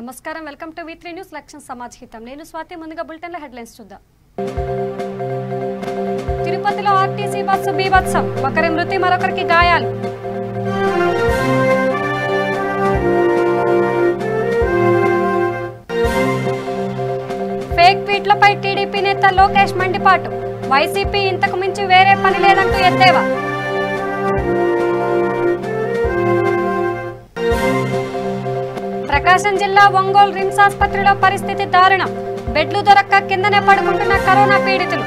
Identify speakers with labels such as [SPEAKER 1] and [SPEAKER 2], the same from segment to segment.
[SPEAKER 1] నమస్కారం welcome to వి3 news లక్ష్యం సమాజ్ హితం నేను స్వాతి ముందుగా బులెటిన్ లో హెడ్లైన్స్ చూద్దాం తిరుపతిలో ఆర్టీసీ బస్సు బీభత్సం ఒకరి మృతి మరొకరికి గాయాలు ఫేక్ ట్వీట్లపై టీడీపీ నేత లోకేష్ మండిపాటు వైసీపీ ఇంతకు మించి వేరే పని లేదంటూ ఎద్దేవా ప్రకాశం జిల్లా ఒంగోలు రిమ్స్ ఆసుపత్రిలో పరిస్థితి దారుణం బెడ్లు దొరక్క కిందనే పడుకుంటున్న కరోనా పీడితులు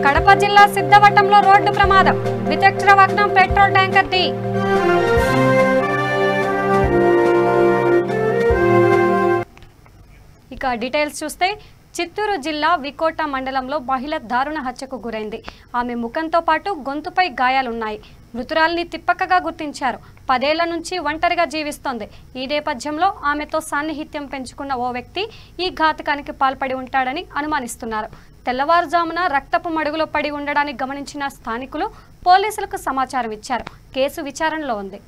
[SPEAKER 1] కడప జిల్లా సిద్ధవటంలో రోడ్డు ప్రమాదం ద్విచక్ర వాహనం పెట్రోల్ ట్యాంకర్ ఢీ ఇక డీటెయిల్స్ చూస్తే చిత్తూరు జిల్లా వికోట మండలంలో మహిళ దారుణ హత్యకు గురైంది ఆమె ముఖంతో పాటు గొంతుపై గాయాలున్నాయి మృతురాలిని తిప్పకగా గుర్తించారు 10 ఏళ్ల నుంచి ఒంటరిగా జీవిస్తోంది ఈ నేపథ్యంలో ఆమెతో సాన్నిహిత్యం పెంచుకున్న ఓ వ్యక్తి ఈ ఘాతకానికి పాల్పడి ఉంటాడని అనుమానిస్తున్నారు తెల్లవారుజామున రక్తపు మడుగులో పడి ఉండడాన్ని గమనించిన స్థానికులు పోలీసులకు సమాచారం ఇచ్చారు కేసు విచారణలో ఉంది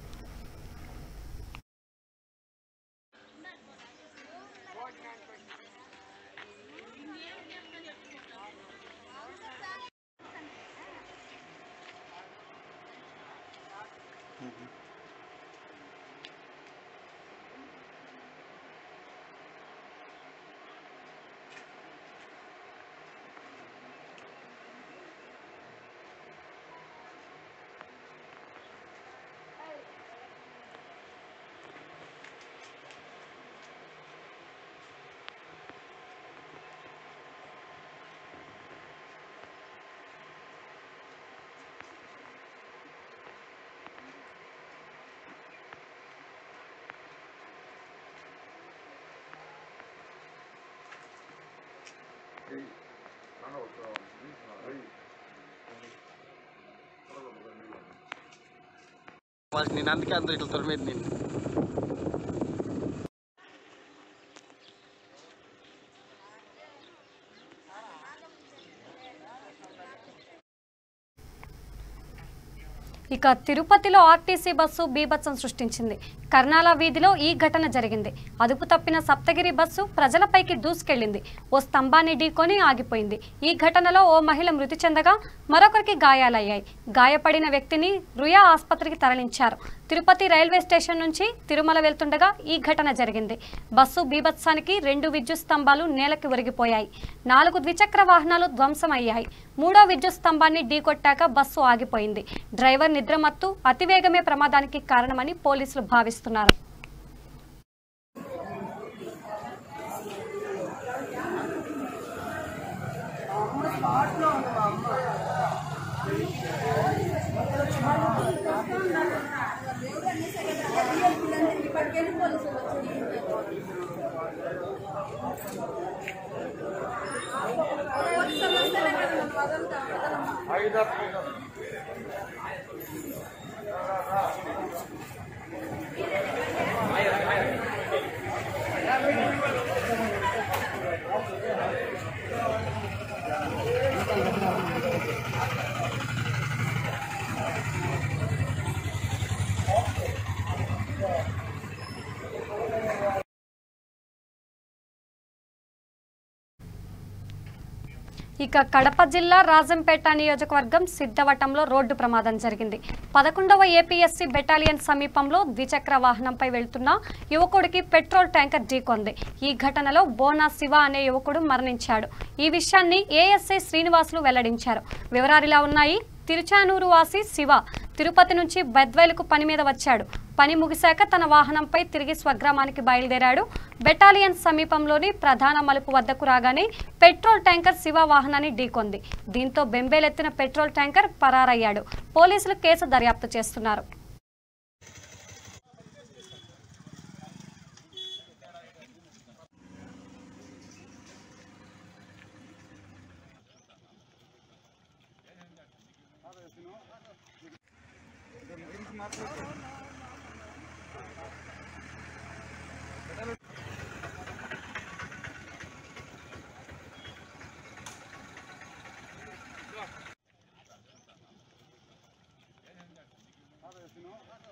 [SPEAKER 2] నేను అందుకే అందరూ ఇట్లా తొలమేది నేను
[SPEAKER 1] ఇక తిరుపతిలో ఆర్టీసీ బస్సు బీభత్సం సృష్టించింది కర్నాల వీధిలో ఈ ఘటన జరిగింది అదుపు తప్పిన సప్తగిరి బస్సు ప్రజలపైకి దూసుకెళ్లింది ఓ స్తంభాన్ని ఢీకొని ఆగిపోయింది ఈ ఘటనలో ఓ మహిళ మృతి చెందగా మరొకరికి గాయాలయ్యాయి గాయపడిన వ్యక్తిని రుయా ఆసుపత్రికి తరలించారు తిరుపతి రైల్వే స్టేషన్ నుంచి తిరుమల వెళ్తుండగా ఈ ఘటన జరిగింది బస్సు బీభత్సానికి 2 విద్యుత్ స్తంభాలు నేలకి ఒరిగిపోయాయి 4 ద్విచక్ర వాహనాలు ధ్వంసమయ్యాయి 3వ విద్యుత్ స్తంభాన్ని ఢీకొట్టాక బస్సు ఆగిపోయింది డ్రైవర్ నిద్రమత్తు అతివేగమే ప్రమాదానికి కారణమని పోలీసులు భావిస్తున్నారు ఇక కడప జిల్లా రాజంపేట నియోజకవర్గం సిద్ధవటంలో రోడ్డు ప్రమాదం జరిగింది 11వ ఏపీఎస్సీ బెటాలియన్ సమీపంలో ద్విచక్ర వాహనంపై వెళ్తున్న యువకుడికి పెట్రోల్ ట్యాంకర్ ఢీకొంది ఈ ఘటనలో బోనా శివ అనే యువకుడు మరణించాడు ఈ విషయాన్ని ఏఎస్ఐ శ్రీనివాసులు వెల్లడించారు వివరాలిలా ఉన్నాయి తిరుచానూరు వాసి శివ తిరుపతి నుంచి బెద్వేలుకు పని మీద వచ్చాడు పని ముగిశాక తన వాహనంపై తిరిగి స్వగ్రామానికి బయలుదేరాడు బెటాలియన్ సమీపంలోని ప్రధాన మలుపు వద్దకు రాగానే పెట్రోల్ ట్యాంకర్ శివ వాహనాన్ని ఢీకొంది దీంతో బెంబేలెత్తిన పెట్రోల్ ట్యాంకర్ పరారయ్యాడు పోలీసులు కేసు దర్యాప్తు చేస్తున్నారు
[SPEAKER 3] you know.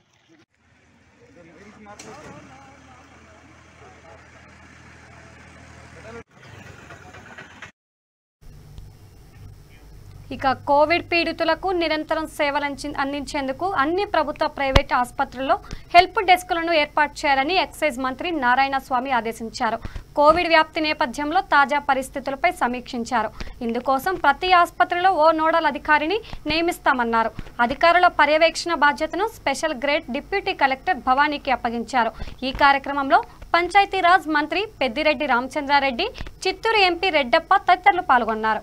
[SPEAKER 1] ఇక కోవిడ్ పీడితులకు నిరంతరం సేవలు అందించేందుకు అన్ని ప్రభుత్వ ప్రైవేట్ ఆసుపత్రుల్లో హెల్ప్ డెస్కులను ఏర్పాటు చేయాలని ఎక్సైజ్ మంత్రి నారాయణ స్వామి ఆదేశించారు. కోవిడ్ వ్యాప్తి నేపథ్యంలో తాజా పరిస్థితులపై సమీక్షించారు. ఇందుకోసం ప్రతి ఆసుపత్రిలో ఓ నోడల్ అధికారిని నియమిస్తామన్నారు. అధికారుల పర్యవేక్షణ బాధ్యతను స్పెషల్ గ్రేడ్ డిప్యూటీ కలెక్టర్ భవానీకి అప్పగించారు. ఈ కార్యక్రమంలో పంచాయతీరాజ్ మంత్రి పెద్దిరెడ్డి రామచంద్రారెడ్డి, చిత్తూరు ఎంపీ రెడ్డప్ప తదితరులు పాల్గొన్నారు.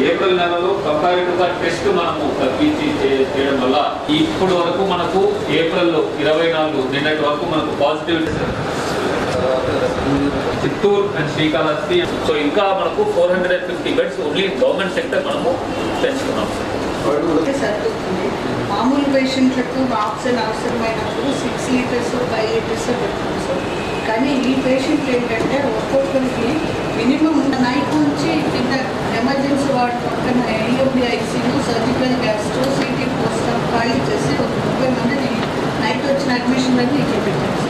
[SPEAKER 3] ఏప్రిల్ నెలలో కంపారిటివ్గా టెస్ట్ మనము తగ్గించి చేయడం వల్ల ఇప్పటి వరకు మనకు ఏప్రిల్లో 24 నిన్నటి వరకు మనకు positive Chittoor and Srikalahasti. So ఇంకా మనకు 450 బెడ్స్ ఓన్లీ గవర్నమెంట్ సెక్టర్ మనము పెంచుకున్నాం.
[SPEAKER 4] మామూలు పేషెంట్లకు ఆక్సిజన్ అవసరమైనప్పుడు 6 లీటర్స్ 5 లీటర్స్ పెట్టుకుంటాం సార్. కానీ ఈ పేషెంట్లు ఏంటంటే ఒక్కొక్కరికి మినిమం నైట్ నుంచి కింద ఎమర్జెన్సీ వార్డు పక్కన AOB ICU, surgical gastro, CT post ఖాళీ చేసి ఒక 30 మందిని నైట్ వచ్చిన అడ్మిషన్లన్నీ ఇక్కడ పెట్టారు సార్.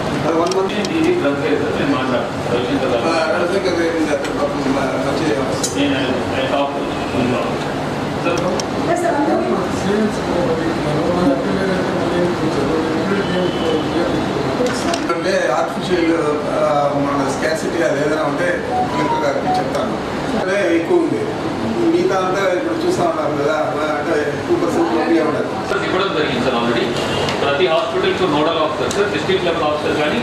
[SPEAKER 5] అంటే ఆర్టిఫిషియల్ మన స్కాసిటీ అది ఏదైనా ఉంటే కలెక్టర్ గారికి చెప్తాను. అంటే ఎక్కువ ఉంది, మిగతా అంతా ఇప్పుడు చూస్తూ ఉంటారు కదా, అంటే 2% ఉండదు.
[SPEAKER 3] ఇవ్వడం జరిగింది సార్. ఆల్రెడీ ప్రతి హాస్పిటల్కి nodal officer sir, district level officer కానీ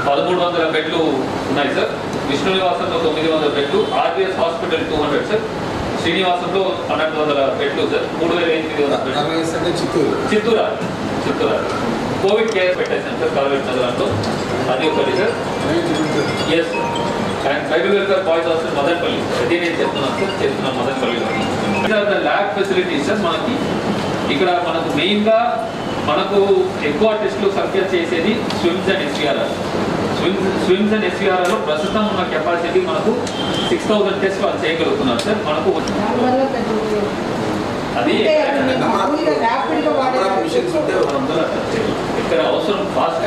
[SPEAKER 3] 1300 బెడ్లు ఉన్నాయి సార్. విష్ణు నివాసంలో 900 బెడ్లు, ఆర్బీఎస్ హాస్పిటల్ 200 సార్, శ్రీనివాసంలో 1200 బెడ్లు సార్, 3800 చిత్తూరు కోవిడ్ కేర్ పెట్టేసాను సార్ కాలేజ్ నగరంలో. అది ఒకటి sir. S and tribal welfare boys hostel Madanapalle, అదే నేను చెప్తున్నాను మదనపల్లిలో. ల్యాబ్ ఫెసిలిటీస్ సార్ మనకి ఇక్కడ మనకు మెయిన్గా మనకు ఎక్కువ టెస్టులు సంఖ్య చేసేది స్విమ్స్ అండ్ ఎస్వీఆర్లో ప్రస్తుతం ఉన్న కెపాసిటీ మనకు 6000 టెస్ట్ వాళ్ళు చేయగలుగుతున్నారు సార్. మనకు అది ఇక్కడ అవసరం ఫాస్ట్.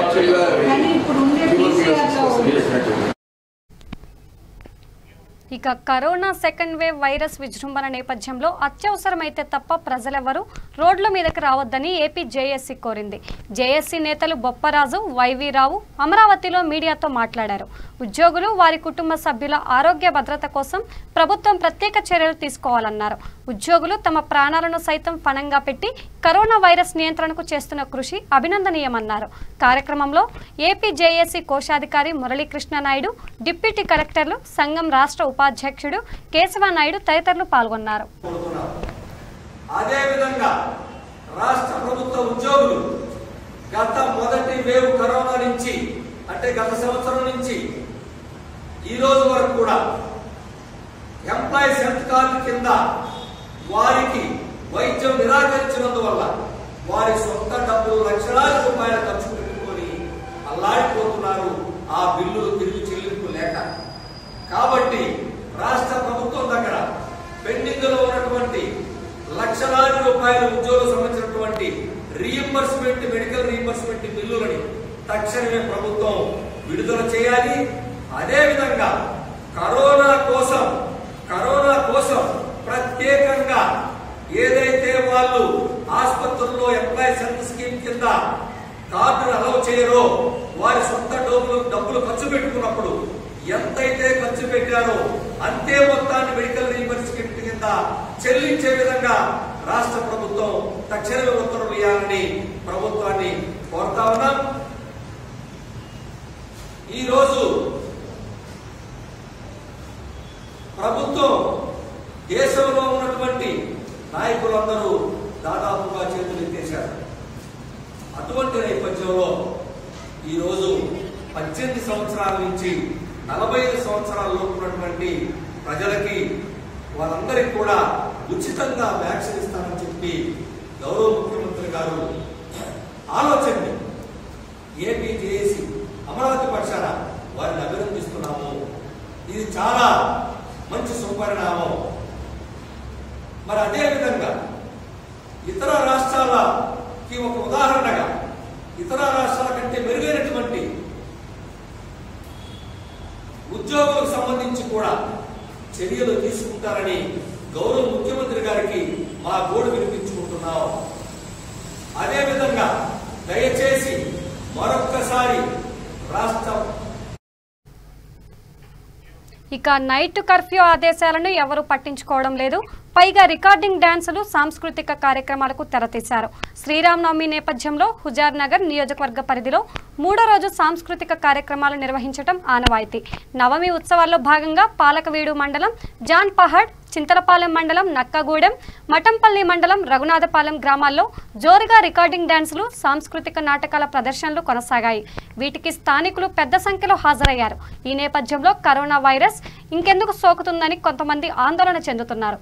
[SPEAKER 1] ఇక కరోనా సెకండ్ వేవ్ వైరస్ విజృంభణ నేపథ్యంలో అత్యవసరమైతే తప్ప ప్రజలెవరూ రోడ్ల మీదకి రావద్దని ఏపీ జేఏసీ కోరింది. జేఏసీ నేతలు బొప్పరాజు, వైవీరావు అమరావతిలో మీడియాతో మాట్లాడారు. ఉద్యోగులు, వారి కుటుంబ సభ్యుల ఆరోగ్య భద్రత కోసం ప్రభుత్వం ప్రత్యేక చర్యలు తీసుకోవాలన్నారు. ఉద్యోగులు తమ ప్రాణాలను సైతం పణంగా పెట్టి కరోనా వైరస్ నియంత్రణకు చేస్తున్న కృషి అభినందనీయమన్నారు. కార్యక్రమంలో ఏపీ జేఏసీ కోశాధికారి మురళీకృష్ణ నాయుడు, డిప్యూటీ కలెక్టర్లు, సంఘం రాష్ట్ర ఉపాధ్యక్షుడు కేశవనాయుడు తదితరులు పాల్గొన్నారు.
[SPEAKER 6] అదేవిధంగా రాష్ట్ర ప్రభుత్వ ఉద్యోగులు గత మొదటి వేవ్ కరోనా నుంచి అంటే గత సంవత్సరం నుంచి ఈ రోజు వరకు కూడా ఎంప్లాయీస్ హెల్త్ కార్డు కింద వారికి వైద్యం నిరాకరించినందువల్ల వారి సొంత డబ్బులు లక్షలాది రూపాయల ఖర్చు పెట్టుకొని అల్లాడిపోతున్నారు ఆ బిల్లులు తిరిగి చెల్లింపు లేక. కాబట్టి రాష్ట్ర ప్రభుత్వం దగ్గర పెండింగ్ లో ఉన్నటువంటి లక్షలాది రూపాయల ఉద్యోగులకు సంబంధించినటువంటి రీయింబర్స్మెంట్, మెడికల్ రీయింబర్స్మెంట్ బిల్లులని తక్షణమే ప్రభుత్వం విడుదల చేయాలి. అదేవిధంగా కరోనా కోసం ప్రత్యేకంగా ఏదైతే వాళ్ళు ఆసుపత్రుల్లో ఎంప్లాయీస్ హెల్త్ స్కీమ్ కింద కార్డును అలౌ చేయరో వారి సొంత డబ్బులు ఖర్చు పెట్టుకున్నప్పుడు ఎంతైతే ఖర్చు పెట్టారో అంతే మొత్తాన్ని మెడికల్ రీయింబర్స్మెంట్ కింద చెల్లించే విధంగా రాష్ట్ర ప్రభుత్వం తక్షణమే ఉత్తర్వులు ఇవ్వాలని ప్రభుత్వాన్ని కోరుతా ఉన్నాం. ఈరోజు ప్రభుత్వం దేశంలో ఉన్నటువంటి నాయకులందరూ దాదాపుగా చేతులు ఎత్తేశారు. అటువంటి నేపథ్యంలో ఈరోజు 18 సంవత్సరాల నుంచి 45 సంవత్సరాల్లో ఉన్నటువంటి ప్రజలకి వారందరికీ కూడా ఉచితంగా వ్యాక్సిన్ ఇస్తామని చెప్పి గౌరవ ముఖ్యమంత్రి గారు ఆలోచన ఏపీ జేఏసీ అమరావతి పక్షాన వారిని అభినందిస్తున్నాము. ఇది చాలా మంచి సుపరిణామం. మరి అదే విధంగా ఇతర రాష్ట్రాలకి ఒక ఉదాహరణగా ఇతర రాష్ట్రాల కంటే మెరుగైనటువంటి ఉద్యోగులకు సంబంధించి కూడా చర్యలు తీసుకుంటారని గౌరవ ముఖ్యమంత్రి గారికి మా గోడు వినిపించుకుంటున్నాం. అదేవిధంగా దయచేసి మరొక్కసారి రాష్ట్రం
[SPEAKER 1] ఇక నైట్ కర్ఫ్యూ ఆదేశాలను ఎవరూ పట్టించుకోవడం లేదు. పైగా రికార్డింగ్ డాన్సులు, సాంస్కృతిక కార్యక్రమాలకు తెరతీశారు. శ్రీరామనవమి నేపథ్యంలో హుజార్ నగర్ నియోజకవర్గ పరిధిలో 3వ రోజు సాంస్కృతిక కార్యక్రమాలు నిర్వహించడం ఆనవాయితీ. నవమి ఉత్సవాల్లో భాగంగా పాలకవీడు మండలం జాన్పహడ్, చింతలపాలెం మండలం నక్కగూడెం, మఠంపల్లి మండలం రఘునాథపాలెం గ్రామాల్లో జోరుగా రికార్డింగ్ డాన్సులు, సాంస్కృతిక నాటకాల ప్రదర్శనలు కొనసాగాయి. వీటికి స్థానికులు పెద్ద సంఖ్యలో హాజరయ్యారు. ఈ నేపథ్యంలో కరోనా వైరస్ ఇంకెందుకు సోకుతుందని కొంతమంది ఆందోళన చెందుతున్నారు.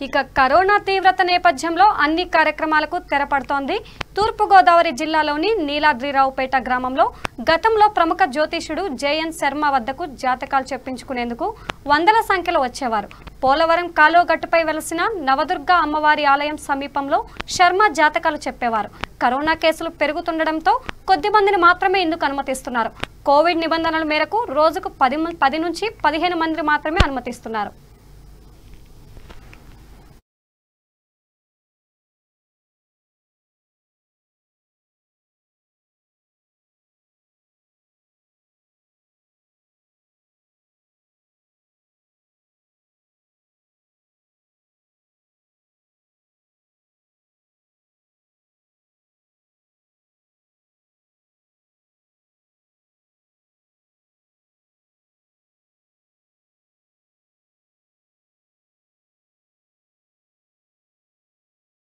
[SPEAKER 1] ఇక కరోనా తీవ్రత నేపథ్యంలో అన్ని కార్యక్రమాలకు తెరపడుతోంది. తూర్పుగోదావరి జిల్లాలోని నీలాద్రిరావుపేట గ్రామంలో గతంలో ప్రముఖ జ్యోతిషుడు జేఎన్ శర్మ వద్దకు జాతకాలు చెప్పించుకునేందుకు వందల సంఖ్యలో వచ్చేవారు. పోలవరం కాలువగట్టుపై వెలసిన నవదుర్గ అమ్మవారి ఆలయం సమీపంలో శర్మ జాతకాలు చెప్పేవారు. కరోనా కేసులు పెరుగుతుండటంతో కొద్ది మందిని మాత్రమే ఇందుకు అనుమతిస్తున్నారు. కోవిడ్ నిబంధనల మేరకు రోజుకు 10 నుంచి 15 మంది మాత్రమే అనుమతిస్తున్నారు.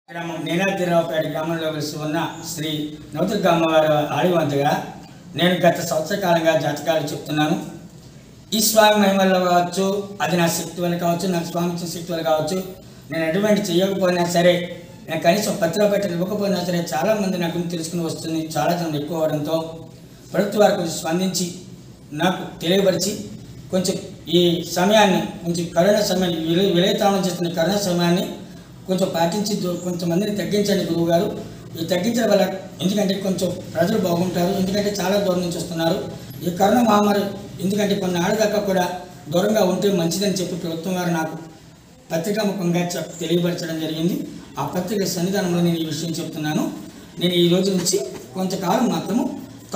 [SPEAKER 7] గ్రామం నీలాద్రిరావుపేట గ్రామంలో కలిసి ఉన్న శ్రీ నవదుర్గ అమ్మవారి ఆలయం వద్దగా నేను గత సంవత్సర కాలంగా జాతకాలు చెప్తున్నాను. ఈ స్వామి మహిమల్లో కావచ్చు, అది నా శక్తి వల్ల కావచ్చు, నాకు స్వామి ఇచ్చిన శక్తి వల్ల కావచ్చు, నేను ఎటువంటి చేయకపోయినా సరే, నేను కనీసం పత్రిక పెట్టలు ఇవ్వకపోయినా సరే చాలామంది నా గురించి తెలుసుకుని వస్తుంది. చాలా జనం ఎక్కువ అవడంతో ప్రభుత్వ వారు కొంచెం స్పందించి నాకు తెలియపరిచి కొంచెం ఈ సమయాన్ని, కొంచెం కరోనా సమయాన్ని, విలయతాళం చేస్తున్న కరోనా సమయాన్ని కొంచెం పాటించి కొంతమందిని తగ్గించండి గురువు గారు. ఈ తగ్గించడం వల్ల ఎందుకంటే కొంచెం ప్రజలు బాగుంటారు. ఎందుకంటే చాలా దూరం నుంచి వస్తున్నారు. ఈ కరోనా మహమ్మారి ఎందుకంటే కొన్ని ఆడ దాకా కూడా దూరంగా ఉంటే మంచిదని చెప్పి ప్రభుత్వం వారు నాకు పత్రికా ముఖంగా తెలియపరచడం జరిగింది. ఆ పత్రిక సన్నిధానంలో నేను ఈ విషయం చెప్తున్నాను. నేను ఈ రోజు నుంచి కొంతకాలం మాత్రము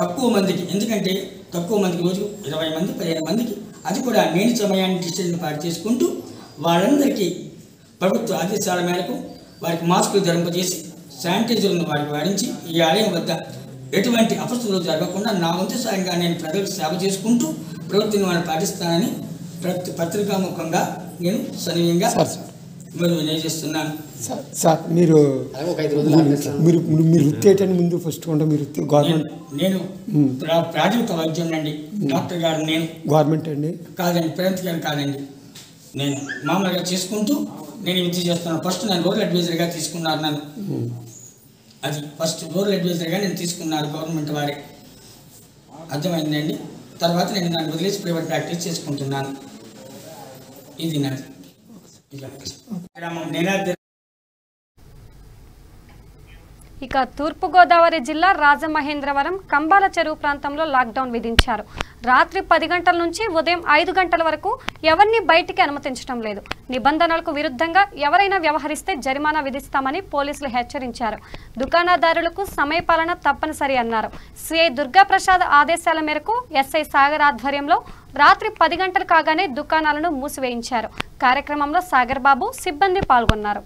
[SPEAKER 7] తక్కువ మందికి, ఎందుకంటే తక్కువ మందికి రోజు 20 మంది 15 మందికి, అది కూడా నేను సమయాన్ని డిస్టెన్స్ పాటు చేసుకుంటూ వాళ్ళందరికీ ప్రభుత్వ ఆదేశాల మేరకు వారికి మాస్కులు ధరింపజేసి శానిటైజర్లను వారికి వాడించి ఈ ఆలయం వద్ద ఎటువంటి అపస్తులు జరగకుండా నా వంతు సాయంగా నేను ప్రజలకు సేవ చేసుకుంటూ ప్రభుత్వం వారిని పాటిస్తానని పత్రికాముఖంగా నేను సన్నిహితంగా మీరు వినియోగిస్తున్నాను.
[SPEAKER 8] సార్ మీరు వృత్తి ఏంటంటే ముందు ఫస్ట్ కొంటే మీరు గవర్నమెంట్?
[SPEAKER 7] నేను ప్రాథమిక వైద్యం అండి, డాక్టర్ గారు. నేను గవర్నమెంట్ అండి కాదండి, ప్రైవేట్ గారు కాదండి. నేను మామూలుగా చేసుకుంటూ నేను విద్య చేస్తున్నాను. ఫస్ట్ నేను రూరల్ అడ్వైజర్గా తీసుకున్నారు. నన్ను అది ఫస్ట్ రూరల్ అడ్వైజర్గా నేను తీసుకున్నారు గవర్నమెంట్ వారే, అర్థమైందండి. తర్వాత నేను దాన్ని వదిలేసి ప్రైవేట్ ప్రాక్టీస్ చేసుకుంటున్నాను. ఇది నాది.
[SPEAKER 1] ఇక తూర్పుగోదావరి జిల్లా రాజమహేంద్రవరం కంబాల చెరువు ప్రాంతంలో లాక్డౌన్ విధించారు. రాత్రి 10 గంటల నుంచి ఉదయం 5 గంటల వరకు ఎవరిని బయటికి అనుమతించడం లేదు. నిబంధనలకు విరుద్ధంగా ఎవరైనా వ్యవహరిస్తే జరిమానా విధిస్తామని పోలీసులు హెచ్చరించారు. దుకాణదారులకు సమయపాలన తప్పనిసరి అన్నారు. సిఐ దుర్గాప్రసాద్ ఆదేశాల మేరకు ఎస్ఐ సాగర్ ఆధ్వర్యంలో రాత్రి 10 గంటలు కాగానే దుకాణాలను మూసివేయించారు. కార్యక్రమంలో సాగర్ బాబు, సిబ్బంది పాల్గొన్నారు.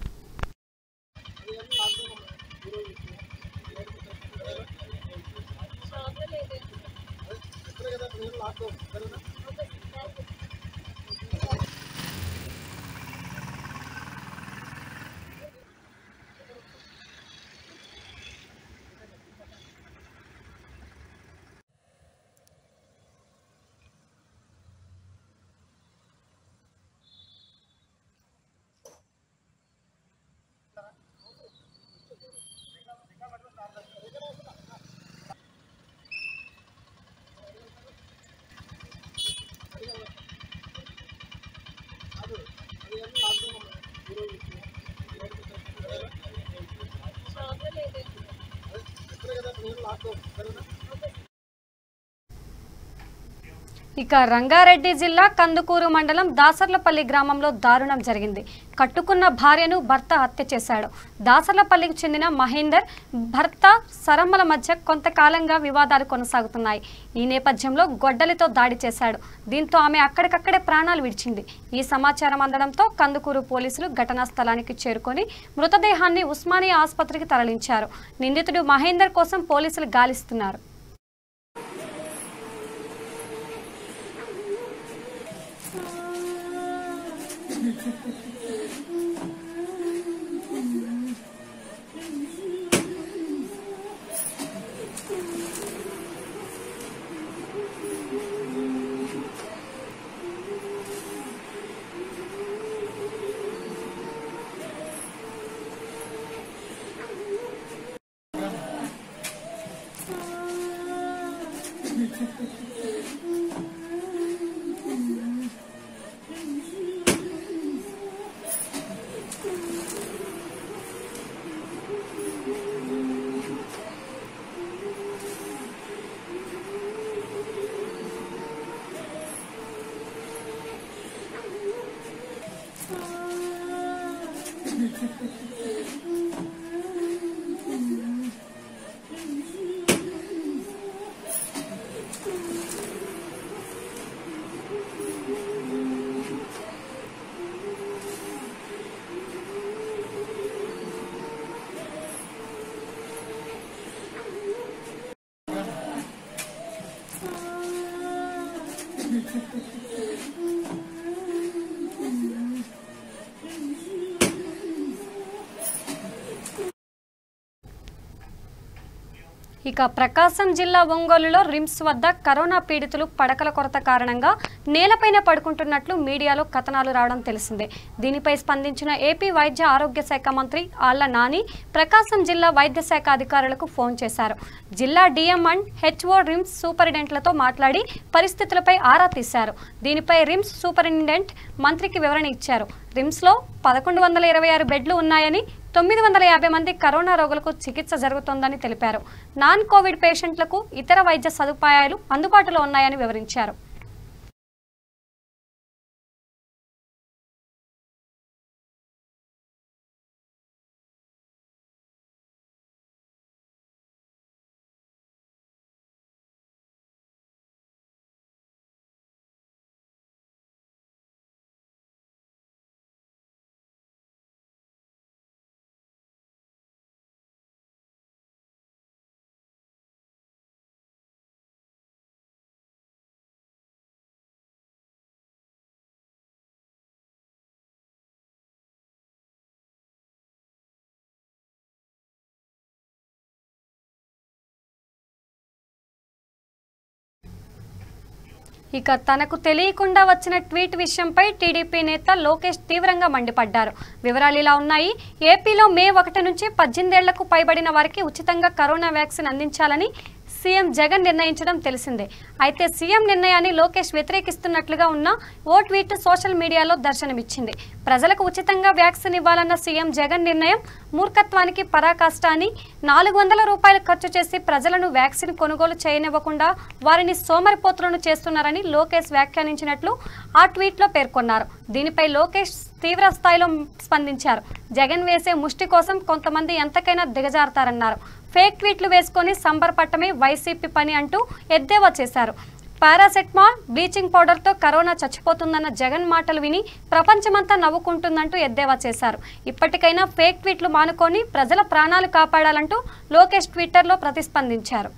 [SPEAKER 1] ఇక రంగారెడ్డి జిల్లా కందుకూరు మండలం దాసర్లపల్లి గ్రామంలో దారుణం జరిగింది. కట్టుకున్న భార్యను భర్త హత్య చేశాడు. దాసర్లపల్లికి చెందిన మహేందర్ భర్త సరమ్మల మధ్య కొంతకాలంగా వివాదాలు కొనసాగుతున్నాయి. ఈ నేపథ్యంలో గొడ్డలితో దాడి చేశాడు. దీంతో ఆమె అక్కడికక్కడే ప్రాణాలు విడిచింది. ఈ సమాచారం అందడంతో కందుకూరు పోలీసులు ఘటనా స్థలానికి చేరుకొని మృతదేహాన్ని ఉస్మానియా ఆసుపత్రికి తరలించారు. నిందితుడు మహేందర్ కోసం పోలీసులు గాలిస్తున్నారు. ఇక ప్రకాశం జిల్లా ఒంగోలులో రిమ్స్ వద్ద కరోనా పీడితులు పడకల కొరత కారణంగా నేలపైన పడుకుంటున్నట్లు మీడియాలో కథనాలు రావడం తెలిసిందే. దీనిపై స్పందించిన ఏపీ వైద్య ఆరోగ్య శాఖ మంత్రి ఆళ్ల నాని ప్రకాశం జిల్లా వైద్య శాఖ అధికారులకు ఫోన్ చేశారు. జిల్లా డిఎం అండ్ హెచ్ఓ రిమ్స్ సూపరింటెండెంట్లతో మాట్లాడి పరిస్థితులపై ఆరా తీశారు. దీనిపై రిమ్స్ సూపరింటెండెంట్ మంత్రికి వివరణ ఇచ్చారు. రిమ్స్లో 1126 బెడ్లు ఉన్నాయని 950 మంది కరోనా రోగులకు చికిత్స జరుగుతోందని తెలిపారు. నాన్ కోవిడ్ పేషెంట్లకు ఇతర వైద్య సదుపాయాలు అందుబాటులో ఉన్నాయని వివరించారు. ఇక తనకు తెలియకుండా వచ్చిన ట్వీట్ విషయంపై టీడీపీ నేత లోకేష్ తీవ్రంగా మండిపడ్డారు. వివరాలు ఇలా ఉన్నాయి. ఏపీలో మే 1 నుంచి 18 ఏళ్లకు పైబడిన వారికి ఉచితంగా కరోనా వ్యాక్సిన్ అందించాలని సీఎం జగన్ నిర్ణయించడం తెలిసిందే. అయితే సీఎం నిర్ణయాన్ని లోకేష్ వ్యతిరేకిస్తున్నట్లుగా ఉన్న ఓ ట్వీట్ సోషల్ మీడియాలో దర్శనమిచ్చింది. ప్రజలకు ఉచితంగా వ్యాక్సిన్ ఇవ్వాలన్న సీఎం జగన్ నిర్ణయం మూర్ఖత్వానికి పరాకాష్ట అని, 400 రూపాయలు ఖర్చు చేసి ప్రజలను వ్యాక్సిన్ కొనుగోలు చేయనివ్వకుండా వారిని సోమరిపోతులను చేస్తున్నారని లోకేష్ వ్యాఖ్యానించినట్లు ఆ ట్వీట్లో పేర్కొన్నారు. దీనిపై లోకేష్ తీవ్ర స్థాయిలో స్పందించారు. జగన్ వేసే ముష్టి కోసం కొంతమంది ఎంతకైనా దిగజారుతారన్నారు. ఫేక్ ట్వీట్లు వేసుకొని సంబరపట్టమే వైసీపీ పని అంటూ ఎద్దేవా చేశారు. పారాసెటమాల్, బ్లీచింగ్ పౌడర్తో కరోనా చచ్చిపోతుందన్న జగన్ మాటలు విని ప్రపంచమంతా నవ్వుకుంటుందంటూ ఎద్దేవా చేశారు. ఇప్పటికైనా ఫేక్ ట్వీట్లు మానుకొని ప్రజల ప్రాణాలు కాపాడాలంటూ లోకేష్ ట్విట్టర్లో ప్రతిస్పందించారు.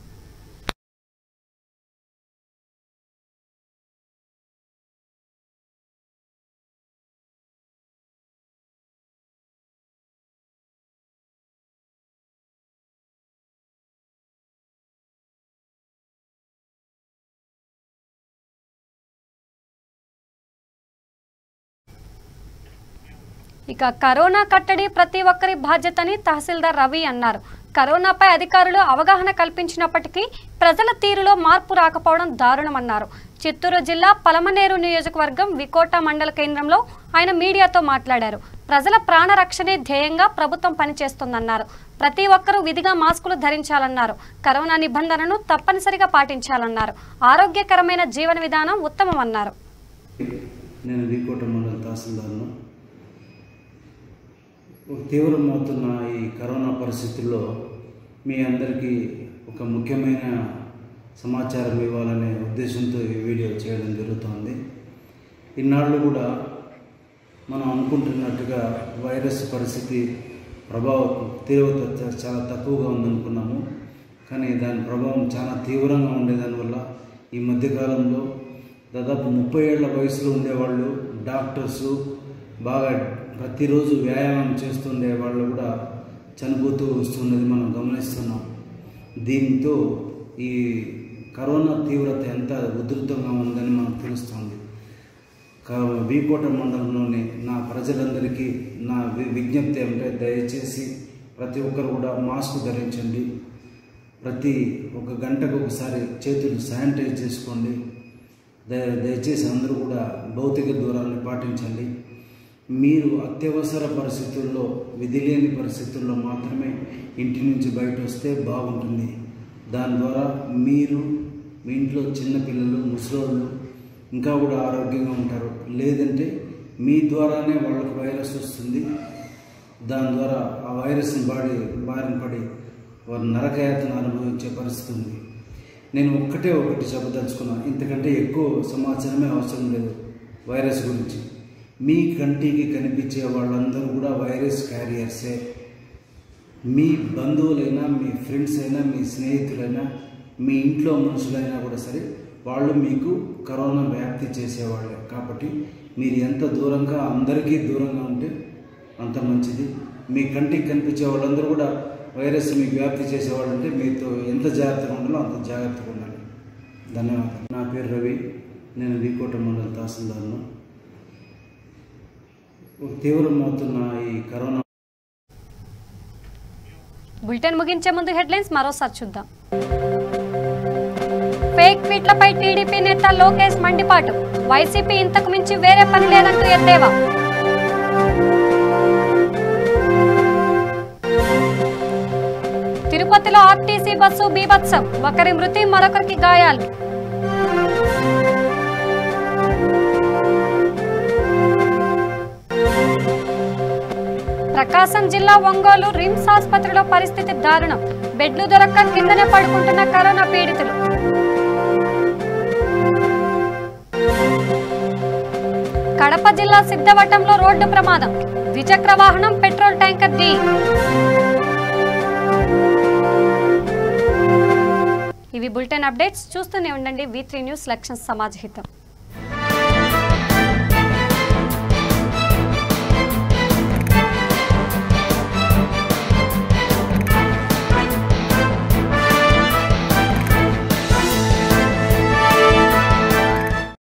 [SPEAKER 1] ఇక కరోనా కట్టడి ప్రతి ఒక్కరి బాధ్యతని తహసీల్దార్ రవి అన్నారు. కరోనాపై అధికారులు అవగాహన కల్పించినప్పటికీ ప్రజల తీరులో మార్పు రాకపోవడం దారుణమన్నారు. చిత్తూరు జిల్లా పలమనేరు నియోజకవర్గం వికోట మండల కేంద్రంలో ఆయన మీడియాతో మాట్లాడారు. ప్రజల ప్రాణ రక్షణే ధ్యేయంగా ప్రభుత్వం పనిచేస్తుందన్నారు. ప్రతి ఒక్కరూ విధిగా మాస్కులు ధరించాలన్నారు. కరోనా నిబంధనలను తప్పనిసరిగా పాటించాలన్నారు. ఆరోగ్యకరమైన జీవన విధానం ఉత్తమమన్నారు.
[SPEAKER 9] నేను వికోట మండల తహసీల్దార్ను. తీవ్రమవుతున్న ఈ కరోనా పరిస్థితుల్లో మీ అందరికీ ఒక ముఖ్యమైన సమాచారం ఇవ్వాలనే ఉద్దేశంతో ఈ వీడియో చేయడం జరుగుతుంది. ఇన్నాళ్ళు కూడా మనం అనుకుంటున్నట్టుగా వైరస్ పరిస్థితి ప్రభావం తీవ్రత చాలా తక్కువగా ఉందనుకున్నాము. కానీ దాని ప్రభావం చాలా తీవ్రంగా ఉండేదానివల్ల ఈ మధ్యకాలంలో దాదాపు 30 ఏళ్ల వయసులో ఉండేవాళ్ళు, డాక్టర్సు, బాగా ప్రతిరోజు వ్యాయామం చేస్తుండే వాళ్ళు కూడా చనిపోతూ వస్తున్నది మనం గమనిస్తున్నాం. దీంతో ఈ కరోనా తీవ్రత ఎంత ఉధృతంగా ఉందని మనకు తెలుస్తుంది. వికోట మండలంలోని నా ప్రజలందరికీ నా విజ్ఞప్తి ఏమంటే దయచేసి ప్రతి ఒక్కరు కూడా మాస్క్ ధరించండి. ప్రతి 1 గంటకు ఒకసారి చేతులు శానిటైజ్ చేసుకోండి. దయచేసి అందరూ కూడా భౌతిక దూరాన్ని పాటించండి. మీరు అత్యవసర పరిస్థితుల్లో, విధి లేని పరిస్థితుల్లో మాత్రమే ఇంటి నుంచి బయట వస్తే బాగుంటుంది. దాని ద్వారా మీరు, మీ ఇంట్లో చిన్నపిల్లలు, ముసలోళ్ళు ఇంకా కూడా ఆరోగ్యంగా ఉంటారు. లేదంటే మీ ద్వారానే వాళ్ళకు వైరస్ వస్తుంది. దాని ద్వారా ఆ వైరస్ని బారిన పడి వారు నరకయాతన అనుభవించే పరిస్థితి ఉంది. నేను ఒకటి చెప్పదలుచుకున్నాను. ఇంతకంటే ఎక్కువ సమాచారమే అవసరం లేదు వైరస్ గురించి. మీ కంటికి కనిపించే వాళ్ళందరూ కూడా వైరస్ క్యారియర్సే. మీ బంధువులైనా, మీ ఫ్రెండ్స్ అయినా, మీ స్నేహితులైనా, మీ ఇంట్లో మనుషులైనా కూడా సరే, వాళ్ళు మీకు కరోనా వ్యాప్తి చేసేవాళ్ళే. కాబట్టి మీరు ఎంత దూరంగా, అందరికీ దూరంగా ఉంటే అంత మంచిది. మీ కంటికి కనిపించే వాళ్ళందరూ కూడా వైరస్ మీకు వ్యాప్తి చేసేవాళ్ళు అంటే మీతో ఎంత జాగ్రత్తగా ఉండాలో అంత జాగ్రత్తగా ఉండాలి. ధన్యవాదాలు. నా పేరు రవి. నేను వికోట మండల తహసీల్దార్ను. తీవ్రమవుతున్న ఈ కరోనా.
[SPEAKER 1] బులెటిన్ ముగించే ముందు హెడ్లైన్స్ మరోసారి చూద్దాం. ఫేక్ ట్వీట్లపై టీడీపీ నేత లోకేష్ మండిపాటు. వైసీపీ ఇంతకు మించి వేరే పని లేదంటూ ఎద్దేవా. తిరుపతిలో ఆర్టీసీ బస్సు బీభత్సం. ఒకరి మృతి, మరొకరికి గాయాలు. ప్రకాశం జిల్లా ఒంగోలు రిమ్స్ ఆసుపత్రిలో పరిస్థితి దారుణం. బెడ్లు దొరక్క కిందనే పడుకుంటున్న కరోనా పీడితులు. కడప జిల్లా సిద్ధవటంలో రోడ్డు ప్రమాదం. ద్విచక్ర వాహనం పెట్రోల్ ట్యాంకర్ ఢీ. ఇవి బులెటిన్ అప్డేట్స్. చూస్తూనే ఉండండి V3 న్యూస్. లక్ష్యం సమాజ హితం.